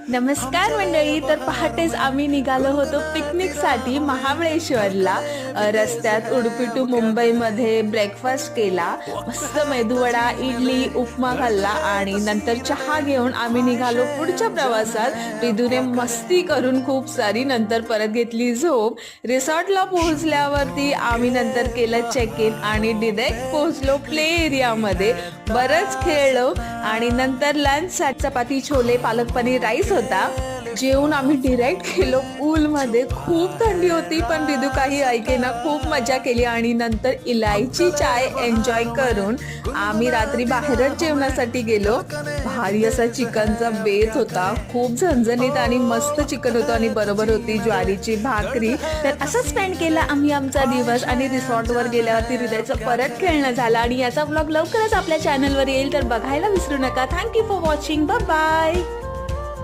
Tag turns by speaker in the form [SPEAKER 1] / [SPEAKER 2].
[SPEAKER 1] नमस्कार मंडळी. तर पहाटेच आम्ही निघालो होतो पिकनिकसाठी महाबळेश्वरला. रस्त्यात उडुपी टू मुंबईमध्ये ब्रेकफास्ट केला, मस्त मेदूवडा, इडली, उपमा खाल्ला आणि नंतर चहा घेऊन आम्ही निघालो पुढच्या प्रवासात. रिदूने मस्ती करून खूप सारी, नंतर परत घेतली झोप. रिसॉर्टला पोहोचल्यावरती आम्ही नंतर केलं चेक इन आणि डिरेक्ट पोहोचलो प्ले एरियामध्ये. बरंच खेळलो आणि नंतर लंचसाठी चपाती, छोले, पालक पनीर, राईस होता. जेवून आम्ही डिरेक्ट गेलो पूलमध्ये. खूप थंडी होती पण रिदू काही ऐकेना, खूप मजा केली आणि नंतर इलायची चाय एन्जॉय करून आम्ही रात्री बाहेरच जेवणासाठी गेलो. भारी असा चिकनचा बेत होता, खूप झणझणीत आणि मस्त चिकन होतं आणि बरोबर होती ज्वारीची भाकरी. तर असं स्पेंड केला आम्ही आमचा दिवस आणि रिसॉर्टवर गेल्यावरती हृदयाचं परत खेळणं झालं आणि याचा व्लॉग लवकरच आपल्या चॅनलवर येईल, तर बघायला विसरू नका. Thank you for watching. Bye bye.